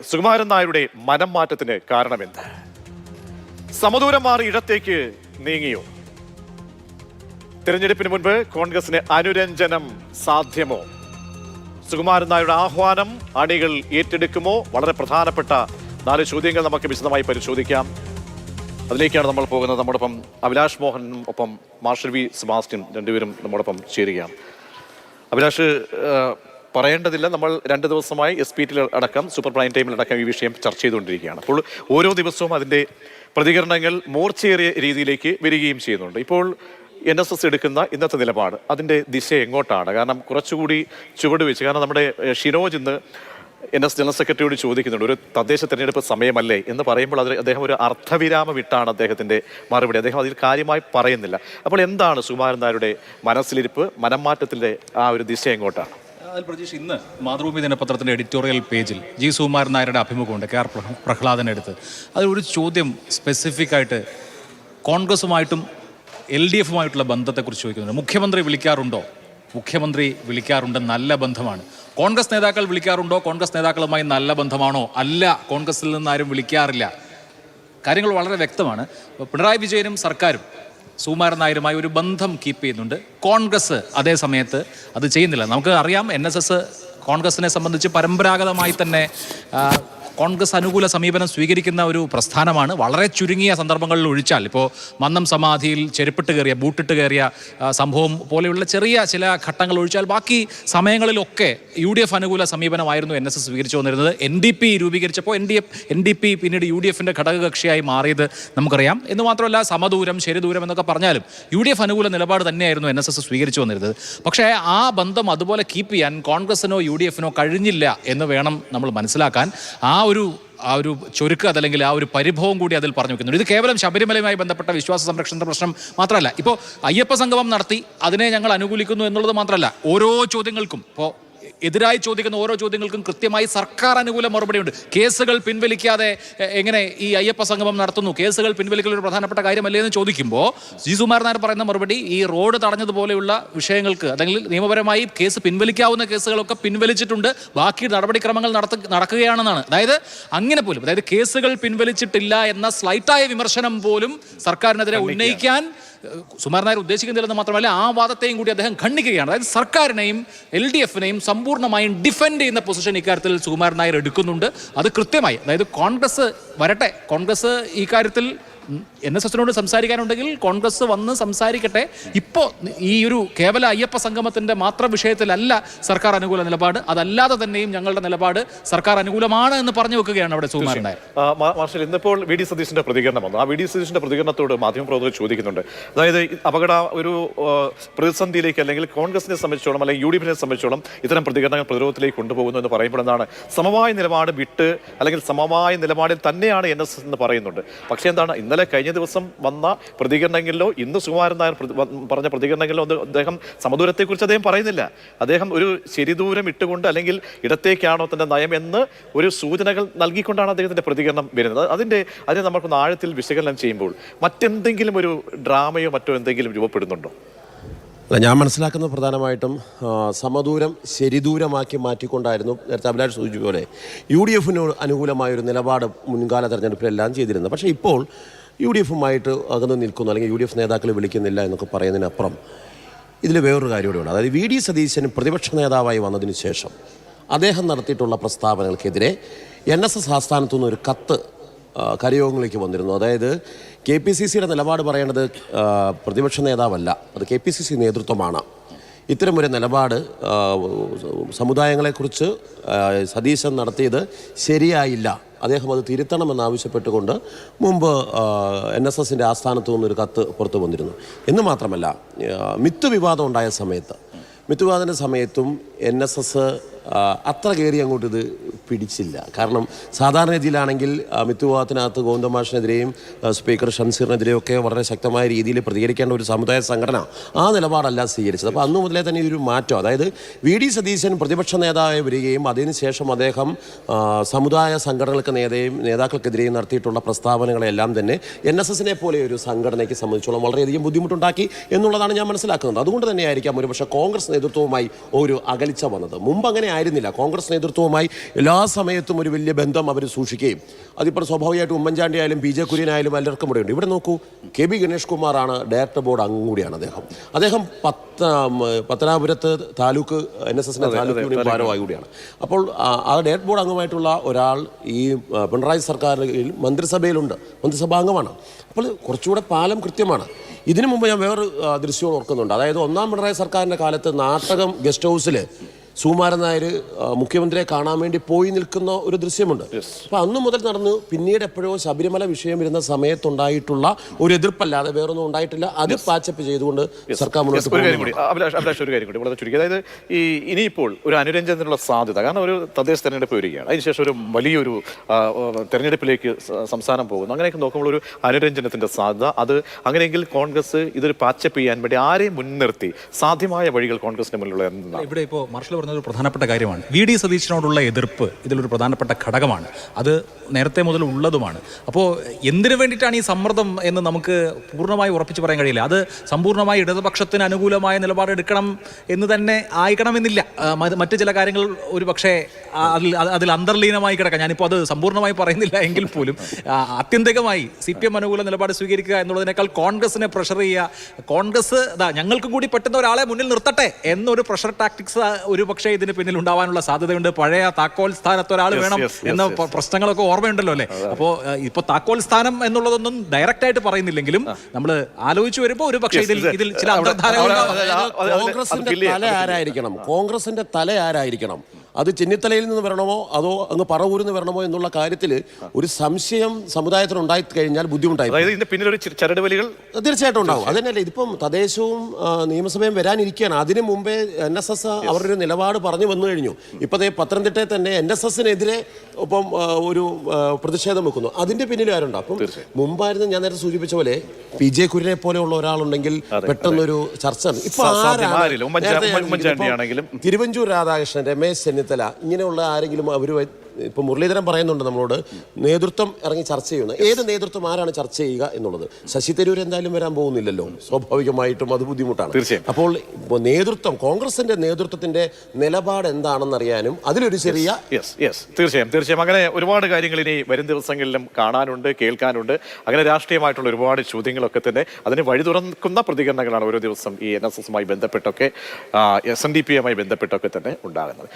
സുകുമാരൻ നായരുടെ മനം മാറ്റത്തിന് കാരണമെന്ത്? സമദൂരം മാറി ഇടത്തേക്ക് നീങ്ങിയോ? തിരഞ്ഞെടുപ്പിന് മുൻപ് കോൺഗ്രസിന് അനുരഞ്ജനം സാധ്യമോ? സുകുമാരൻ നായരുടെ ആഹ്വാനം അണികൾ ഏറ്റെടുക്കുമോ? വളരെ പ്രധാനപ്പെട്ട 4 ചോദ്യങ്ങൾ നമുക്ക് വിശദമായി പരിശോധിക്കാം. അതിലേക്കാണ് നമ്മൾ പോകുന്നത്. നമ്മോടൊപ്പം അഭിലാഷ് മോഹനും ഒപ്പം മാർഷൽ വി സെബാസ്റ്റ്യൻ രണ്ടുപേരും നമ്മോടൊപ്പം ചേരുകയാണ്. അഭിലാഷ്, പറയേണ്ടതില്ല, നമ്മൾ 2 ദിവസമായി SPT അടക്കം സൂപ്പർ പ്രൈം ടൈമിലടക്കം ഈ വിഷയം ചർച്ച ചെയ്തുകൊണ്ടിരിക്കുകയാണ്. അപ്പോൾ ഓരോ ദിവസവും അതിൻ്റെ പ്രതികരണങ്ങൾ മൂർച്ചയേറിയ രീതിയിലേക്ക് വരികയും ചെയ്യുന്നുണ്ട്. ഇപ്പോൾ NSS എടുക്കുന്ന ഇന്നത്തെ നിലപാട്, അതിൻ്റെ ദിശ എങ്ങോട്ടാണ്? കാരണം കുറച്ചുകൂടി ചുവട് വെച്ച്, കാരണം നമ്മുടെ ഷിനോജ് ഇന്ന് NS ജനറൽ സെക്രട്ടറിയോട് ചോദിക്കുന്നുണ്ട്, ഒരു തദ്ദേശ തെരഞ്ഞെടുപ്പ് സമയമല്ലേ എന്ന് പറയുമ്പോൾ അദ്ദേഹം ഒരു അർത്ഥവിരാമം വിട്ടാണ് അദ്ദേഹത്തിൻ്റെ മറുപടി. അദ്ദേഹം അതിൽ കാര്യമായി പറയുന്നില്ല. അപ്പോൾ എന്താണ് സുകുമാരൻ നായരുടെ മനസ്സിലിരിപ്പ്, മനംമാറ്റത്തിൻ്റെ ആ ഒരു ദിശ എങ്ങോട്ടാണ്? അതിൽ പ്രജീഷ്, ഇന്ന് മാതൃഭൂമി ദിനപത്രത്തിൻ്റെ എഡിറ്റോറിയൽ പേജിൽ സുകുമാരൻ നായരുടെ അഭിമുഖമുണ്ട്, KR പ്രഹ്ലാദനെടുത്ത്. അതിലൊരു ചോദ്യം സ്പെസിഫിക് ആയിട്ട് കോൺഗ്രസുമായിട്ടും LDFുമായിട്ടുള്ള ബന്ധത്തെക്കുറിച്ച് ചോദിക്കുന്നുണ്ട്. മുഖ്യമന്ത്രി വിളിക്കാറുണ്ടോ? മുഖ്യമന്ത്രി വിളിക്കാറുണ്ട്, നല്ല ബന്ധമാണ്. കോൺഗ്രസ് നേതാക്കൾ വിളിക്കാറുണ്ടോ? കോൺഗ്രസ് നേതാക്കളുമായി നല്ല ബന്ധമാണോ? അല്ല, കോൺഗ്രസിൽ നിന്ന് ആരും വിളിക്കാറില്ല. കാര്യങ്ങൾ വളരെ വ്യക്തമാണ്. പിണറായി വിജയനും സർക്കാരും സുകുമാരൻ നായരുമായി ഒരു ബന്ധം കീപ്പ് ചെയ്യുന്നുണ്ട്. കോൺഗ്രസ് അതേ സമയത്ത് അത് ചെയ്യുന്നില്ല. നമുക്ക് അറിയാം, NSS കോൺഗ്രസിനെ സംബന്ധിച്ച് പരമ്പരാഗതമായി തന്നെ കോൺഗ്രസ് അനുകൂല സമീപനം സ്വീകരിക്കുന്ന ഒരു പ്രസ്ഥാനമാണ്. വളരെ ചുരുങ്ങിയ സന്ദർഭങ്ങളിൽ ഒഴിച്ചാൽ, ഇപ്പോൾ മന്നം സമാധിയിൽ ചെരുപ്പിട്ട് കയറിയ, ബൂട്ടിട്ട് കയറിയ സംഭവം പോലെയുള്ള ചെറിയ ചില ഘട്ടങ്ങൾ ഒഴിച്ചാൽ ബാക്കി സമയങ്ങളിലൊക്കെ UDF അനുകൂല സമീപനമായിരുന്നു NSS സ്വീകരിച്ചു വന്നിരുന്നത്. NDP രൂപീകരിച്ചപ്പോൾ NDP പിന്നീട് UDFിൻ്റെ ഘടകകക്ഷിയായി മാറിയത് നമുക്കറിയാം. എന്ന് മാത്രമല്ല, സമദൂരം ശരിദൂരം എന്നൊക്കെ പറഞ്ഞാലും UDF അനുകൂല നിലപാട് തന്നെയായിരുന്നു NSS സ്വീകരിച്ചു വന്നിരുന്നത്. പക്ഷേ ആ ബന്ധം അതുപോലെ കീപ്പ് ചെയ്യാൻ കോൺഗ്രസിനോ UDFിനോ കഴിഞ്ഞില്ല എന്ന് വേണം നമ്മൾ മനസ്സിലാക്കാൻ. ആ ഒരു ചുരുക്ക്, അതല്ലെങ്കിൽ ആ ഒരു പരിഭവം കൂടി അതിൽ പറഞ്ഞു വെക്കുന്നുണ്ട്. ഇത് കേവലം ശബരിമലയുമായി ബന്ധപ്പെട്ട വിശ്വാസ സംരക്ഷണ പ്രശ്നം മാത്രമല്ല. ഇപ്പോൾ അയ്യപ്പ സംഗമം നടത്തി, അതിനെ ഞങ്ങൾ അനുകൂലിക്കുന്നു എന്നുള്ളത് മാത്രമല്ല, ഓരോ ചോദ്യങ്ങൾക്കും, ഇപ്പോൾ എതിരായി ചോദിക്കുന്ന ഓരോ ചോദ്യങ്ങൾക്കും കൃത്യമായി സർക്കാർ അനുകൂല മറുപടിയുണ്ട്. കേസുകൾ പിൻവലിക്കാതെ എങ്ങനെ ഈ അയ്യപ്പ സംഗമം നടത്തുന്നു? കേസുകൾ പിൻവലിക്കൽ ഒരു പ്രധാനപ്പെട്ട കാര്യമല്ലേ എന്ന് ചോദിക്കുമ്പോൾ സുകുമാരൻ നായർ പറയുന്ന മറുപടി, ഈ റോഡ് തടഞ്ഞതുപോലെയുള്ള വിഷയങ്ങൾക്ക്, അല്ലെങ്കിൽ നിയമപരമായി കേസ് പിൻവലിക്കാവുന്ന കേസുകളൊക്കെ പിൻവലിച്ചിട്ടുണ്ട്, ബാക്കി നടപടിക്രമങ്ങൾ നടക്കുകയാണെന്നാണ്. അതായത് അങ്ങനെ പോലും, അതായത് കേസുകൾ പിൻവലിച്ചിട്ടില്ല എന്ന സ്ലൈറ്റായ വിമർശനം പോലും സർക്കാരിനെതിരെ ഉന്നയിക്കാൻ സുകുമാരൻ നായർ ഉദ്ദേശിക്കുന്നില്ലെന്ന് മാത്രമല്ല, ആ വാദത്തെയും കൂടി അദ്ദേഹം ഖണ്ഡിക്കുകയാണ്. അതായത് സർക്കാരിനെയും LDFിനെയും സമ്പൂർണ്ണമായും ഡിഫെൻഡ് ചെയ്യുന്ന പൊസിഷൻ ഇക്കാര്യത്തിൽ സുകുമാരൻ നായർ എടുക്കുന്നുണ്ട്. അത് കൃത്യമായി, അതായത് കോൺഗ്രസ് വരട്ടെ, കോൺഗ്രസ് ഈ കാര്യത്തിൽ NSSനോട് സംസാരിക്കാനുണ്ടെങ്കിൽ കോൺഗ്രസ് വന്ന് സംസാരിക്കട്ടെ. ഇപ്പോൾ ഈ ഒരു കേവല അയ്യപ്പ സംഗമത്തിൻ്റെ മാത്രം വിഷയത്തിലല്ല സർക്കാർ അനുകൂല നിലപാട്, അതല്ലാതെ തന്നെയും ഞങ്ങളുടെ നിലപാട് സർക്കാർ അനുകൂലമാണ് എന്ന് പറഞ്ഞു വെക്കുകയാണ് അവിടെ സുകുമാരൻ നായർ. മാർഷൽ, ഇന്നിപ്പോൾ VD സതീശന്റെ പ്രതികരണം വന്നു. ആ VD സതീശന്റെ പ്രതികരണത്തോട് മാധ്യമപ്രവർത്തകർ ചോദിക്കുന്നുണ്ട്, അതായത് ഒരു പ്രതിസന്ധിയിലേക്ക്, അല്ലെങ്കിൽ കോൺഗ്രസിനെ സംബന്ധിച്ചോളം അല്ലെങ്കിൽ UDFിനെ സംബന്ധിച്ചോളം ഇത്തരം പ്രതികരണങ്ങൾ പ്രതിരോധത്തിലേക്ക് കൊണ്ടുപോകുന്നു എന്ന് പറയുമ്പോൾ എന്താണ്, സമവായ നിലപാട് വിട്ട്, അല്ലെങ്കിൽ സമവായ നിലപാടിൽ തന്നെയാണ് NSS എന്ന് പറയുന്നുണ്ട്. പക്ഷേ എന്താണ്, ഇന്നലെ കഴിഞ്ഞ ദിവസം വന്ന പ്രതികരണങ്ങളിലോ ഇന്ന് സുകുമാരൻ നായർ പറഞ്ഞ പ്രതികരണങ്ങളിലോ അദ്ദേഹം സമദൂരത്തെക്കുറിച്ച് അദ്ദേഹം പറയുന്നില്ല. അദ്ദേഹം ഒരു ശരിദൂരം ഇട്ടുകൊണ്ട്, അല്ലെങ്കിൽ ഇടത്തേക്കാണോ തന്റെ നയം എന്ന് ഒരു സൂചനകൾ നൽകിക്കൊണ്ടാണ് അദ്ദേഹത്തിന്റെ പ്രതികരണം വരുന്നത്. അതിനെ നമുക്കൊന്ന് ആഴത്തിൽ വിശകലനം ചെയ്യുമ്പോൾ മറ്റെന്തെങ്കിലും ഒരു ഡ്രാമയോ മറ്റോ എന്തെങ്കിലും രൂപപ്പെടുന്നുണ്ടോ? ഞാൻ മനസ്സിലാക്കുന്നത് പ്രധാനമായിട്ടും സമദൂരം ശരിദൂരമാക്കി മാറ്റിക്കൊണ്ടായിരുന്നു നേരത്തെ അഭിലാഷ് സൂചിപ്പിച്ച പോലെ UDFിന് അനുകൂലമായൊരു നിലപാട് മുൻകാല തെരഞ്ഞെടുപ്പിലെല്ലാം ചെയ്തിരുന്നത്. പക്ഷേ ഇപ്പോൾ UDFുമായിട്ട് അകന്ന് നിൽക്കുന്നു, അല്ലെങ്കിൽ UDF നേതാക്കൾ വിളിക്കുന്നില്ല എന്നൊക്കെ പറയുന്നതിനപ്പുറം ഇതിൽ വേറൊരു കാര്യം കൂടിയുണ്ട്. അതായത് VD സതീശൻ പ്രതിപക്ഷ നേതാവായി വന്നതിന് ശേഷം അദ്ദേഹം നടത്തിയിട്ടുള്ള പ്രസ്താവനകൾക്കെതിരെ NSS ആസ്ഥാനത്തുനിന്ന് ഒരു കത്ത് കരയോഗങ്ങളിലേക്ക് വന്നിരുന്നു. അതായത് KPCCയുടെ നിലപാട് പറയേണ്ടത് പ്രതിപക്ഷ നേതാവല്ല, അത് KPCC നേതൃത്വമാണ്. ഇത്തരമൊരു നിലപാട് സമുദായങ്ങളെക്കുറിച്ച് സതീശൻ നടത്തിയത് ശരിയായില്ല, അദ്ദേഹം അത് തിരുത്തണമെന്നാവശ്യപ്പെട്ടുകൊണ്ട് മുമ്പ് NSSൻ്റെ ആസ്ഥാനത്തു നിന്നൊരു കത്ത് പുറത്തു വന്നിരുന്നു. എന്ന് മാത്രമല്ല, മിത്ത് വിവാദം ഉണ്ടായ മിത്തുവാദന സമയത്തും NSS അത്ര കയറി അങ്ങോട്ട് ഇത് പിടിച്ചില്ല. കാരണം സാധാരണ രീതിയിലാണെങ്കിൽ മിത്തുവാദത്തിനകത്ത് ഗോവിന്ദമാഷിനെതിരെയും സ്പീക്കർ ഷംസീറിനെതിരെയും ഒക്കെ വളരെ ശക്തമായ രീതിയിൽ പ്രതികരിക്കേണ്ട ഒരു സമുദായ സംഘടന ആ നിലപാടല്ല സ്വീകരിച്ചത്. അപ്പോൾ അന്നു മുതലേ തന്നെ ഒരു മാറ്റം, അതായത് VD സതീശൻ പ്രതിപക്ഷ നേതാവായി വരികയും അതിനുശേഷം അദ്ദേഹം സമുദായ സംഘടനകൾക്ക് നേതാക്കൾക്കെതിരെയും നടത്തിയിട്ടുള്ള പ്രസ്താവനകളെല്ലാം തന്നെ NSSനെ പോലെ ഒരു സംഘടനയ്ക്ക് സംബന്ധിച്ചോളം വളരെയധികം ബുദ്ധിമുട്ടുണ്ടാക്കി എന്നുള്ളതാണ് ഞാൻ മനസ്സിലാക്കുന്നത്. അതുകൊണ്ട് തന്നെയായിരിക്കാം ഒരുപക്ഷെ കോൺഗ്രസ് നേതൃത്വവുമായി ഒരു അകലിച്ച വന്നത്. മുമ്പ് അങ്ങനെ ആയിരുന്നില്ല. കോൺഗ്രസ് നേതൃത്വവുമായി എല്ലാ സമയത്തും ഒരു വലിയ ബന്ധം അവർ സൂക്ഷിക്കുകയും അതിപ്പോൾ സ്വാഭാവികമായിട്ട് ഉമ്മൻചാണ്ടി ആയാലും പി ജെ കുര്യനായാലും എല്ലാവർക്കും ഇവിടെ ഉണ്ട്. ഇവിടെ നോക്കൂ, കെ ബി ഗണേഷ് കുമാറാണ് ഡയറക്ടർ ബോർഡ് അംഗം കൂടിയാണ് അദ്ദേഹം പത്തനാപുരത്ത് താലൂക്ക് NSSന്റെ താലൂക്ക് യൂണിയൻ ഭാരവാഹി കൂടിയാണ്. അപ്പോൾ ആ ഡയറക്ടർ ബോർഡ് അംഗമായിട്ടുള്ള ഒരാൾ ഈ പിണറായി സർക്കാരിൽ മന്ത്രിസഭയിലുണ്ട്, മന്ത്രിസഭാംഗമാണ്. അപ്പോൾ കുറച്ചുകൂടെ പാലം കൃത്യമാണ്. ഇതിനു മുമ്പ് ഞാൻ വേറൊരു ദൃശ്യവും ഓർക്കുന്നുണ്ട്. അതായത് ഒന്നാം പിണറായി സർക്കാരിൻ്റെ കാലത്ത് നാട്ടകം ഗസ്റ്റ് ഹൗസിൽ സുകുമാരൻ നായർ മുഖ്യമന്ത്രിയെ കാണാൻ വേണ്ടി പോയി നിൽക്കുന്ന ഒരു ദൃശ്യമുണ്ട്. അപ്പം അന്നു മുതൽ നടന്നു. പിന്നീട് എപ്പോഴോ ശബരിമല വിഷയം വരുന്ന സമയത്തുണ്ടായിട്ടുള്ള ഒരു എതിർപ്പല്ലാതെ വേറൊന്നും ഉണ്ടായിട്ടില്ല. അത് പാച്ചപ്പ് ചെയ്തുകൊണ്ട് സർക്കാർ മുന്നോട്ട് ഒരു കാര്യം കൂടി വളരെ ചുരുക്കി, അതായത് ഈ ഇനിയിപ്പോൾ ഒരു അനുരഞ്ജനത്തിനുള്ള സാധ്യത, കാരണം ഒരു തദ്ദേശ തെരഞ്ഞെടുപ്പ് വരികയാണ്, അതിനുശേഷം ഒരു വലിയൊരു തെരഞ്ഞെടുപ്പിലേക്ക് സംസ്ഥാനം പോകുന്നു. അങ്ങനെയൊക്കെ നോക്കുമ്പോൾ ഒരു അനുരഞ്ജനത്തിന്റെ സാധ്യത, അത് അങ്ങനെയെങ്കിൽ കോൺഗ്രസ് ഇതൊരു പാച്ചപ്പ് ചെയ്യാൻ വേണ്ടി ആരെയും മുൻനിർത്തി സാധ്യമായ വഴികൾ കോൺഗ്രസിന് മുന്നിലുള്ള എന്താണ്? ഇവിടെ ഇപ്പോൾ മാർഷൽ പറഞ്ഞ ഒരു പ്രധാനപ്പെട്ട കാര്യമാണ്. VD സതീശനോടുള്ള എതിർപ്പ് ഇതിലൊരു പ്രധാനപ്പെട്ട ഘടകമാണ്. അത് നേരത്തെ മുതൽ ഉള്ളതുമാണ്. അപ്പോൾ എന്തിനു വേണ്ടിയിട്ടാണ് ഈ സമ്മർദ്ദം എന്ന് നമുക്ക് പൂർണ്ണമായി ഉറപ്പിച്ച് പറയാൻ കഴിയില്ല. അത് സമ്പൂർണ്ണമായി ഇടതുപക്ഷത്തിന് അനുകൂലമായ നിലപാടെടുക്കണം എന്ന് തന്നെ ആയിക്കണമെന്നില്ല. മറ്റു ചില കാര്യങ്ങൾ ഒരു പക്ഷേ അതിൽ അന്തർലീനമായി കിടക്കാം. ഞാനിപ്പോൾ അത് സമ്പൂർണ്ണമായി പറയുന്നില്ല എങ്കിൽ പോലും ആത്യന്തികമായി CPM അനുകൂല നിലപാട് സ്വീകരിക്കുക എന്നുള്ളതിനേക്കാൾ കോൺഗ്രസിനെ പ്രഷർ ചെയ്യുക, കോൺഗ്രസ് ഞങ്ങൾക്ക് കൂടി പറ്റുന്ന ഒരാളെ മുന്നിൽ നിർത്തട്ടെ എന്നൊരു പ്രഷർ ടാക്ടിക്സ് ഒരു പക്ഷേ ഇതിന് പിന്നിൽ ഉണ്ടാവാനുള്ള സാധ്യതയുണ്ട്. പഴയ താക്കോൽ സ്ഥാനത്ത് ഒരാൾ വേണം എന്ന പ്രശ്നങ്ങളൊക്കെ ഓർമ്മയുണ്ടല്ലോ അല്ലേ? അപ്പോൾ ഇപ്പോൾ താക്കോൽ സ്ഥാനം എന്നുള്ളതൊന്നും ഡയറക്റ്റ് ആയിട്ട് പറയുന്നില്ലെങ്കിലും നമ്മൾ ആലോചിച്ച് വരുമ്പോൾ ഒരു പക്ഷേ ഇതിൽ ചില അന്തർധാരകൾ. കോൺഗ്രസിന്റെ തല ആരായിരിക്കണം? കോൺഗ്രസിന്റെ തല ആരായിരിക്കണം? അത് ചെന്നിത്തലയിൽ നിന്ന് വരണമോ അതോ അങ്ങ് പറവൂരിൽ നിന്ന് വരണമോ എന്നുള്ള കാര്യത്തിൽ ഒരു സംശയം സമുദായത്തിന് ഉണ്ടായി കഴിഞ്ഞാൽ ബുദ്ധിമുട്ടായി. തീർച്ചയായിട്ടും ഉണ്ടാവും. അതന്നെയല്ലേ ഇതിപ്പം തദ്ദേശവും നിയമസഭയും വരാനിരിക്കുകയാണ്. അതിനു മുമ്പേ NSS അവരുടെ നിലപാട് പറഞ്ഞു വന്നു കഴിഞ്ഞു. ഇപ്പോഴത്തെ പത്തനംതിട്ടയിൽ തന്നെ NSSനെതിരെ ഇപ്പം ഒരു പ്രതിഷേധം വെക്കുന്നു. അതിന്റെ പിന്നിൽ ആരുണ്ട്? അപ്പം മുമ്പായിരുന്നു ഞാൻ നേരത്തെ സൂചിപ്പിച്ച പോലെ PJ കുര്യനെ പോലെയുള്ള ഒരാളുണ്ടെങ്കിൽ പെട്ടെന്നൊരു ചർച്ച. ഇപ്പൊ തിരുവഞ്ചൂർ രാധാകൃഷ്ണൻ, രമേശ് ചെന്നിത്തല, ഇങ്ങനെയുള്ള ആരെങ്കിലും അവർ ഇപ്പം മുരളീധരൻ പറയുന്നുണ്ട് നമ്മളോട് നേതൃത്വം ഇറങ്ങി ചർച്ച ചെയ്യുന്നത്. ഏത് നേതൃത്വം ആരാണ് ചർച്ച ചെയ്യുക എന്നുള്ളത്? ശശി തരൂർ എന്തായാലും വരാൻ പോകുന്നില്ലല്ലോ, സ്വാഭാവികമായിട്ടും അത് ബുദ്ധിമുട്ടാണ്. അപ്പോൾ നേതൃത്വം, കോൺഗ്രസിന്റെ നേതൃത്വത്തിന്റെ നിലപാട് എന്താണെന്ന് അറിയാനും അതിലൊരു ചെറിയ തീർച്ചയായും അങ്ങനെ ഒരുപാട് കാര്യങ്ങൾ ഇനി വരും ദിവസങ്ങളിലും കാണാനുണ്ട്, കേൾക്കാനുണ്ട്. അങ്ങനെ രാഷ്ട്രീയമായിട്ടുള്ള ഒരുപാട് ചോദ്യങ്ങളൊക്കെ തന്നെ അതിന് വഴി തുറക്കുന്ന പ്രതികരണങ്ങളാണ് ഓരോ ദിവസം ഈ NSSുമായി ബന്ധപ്പെട്ടൊക്കെ SNDPയുമായി ബന്ധപ്പെട്ടൊക്കെ തന്നെ ഉണ്ടാകുന്നത്.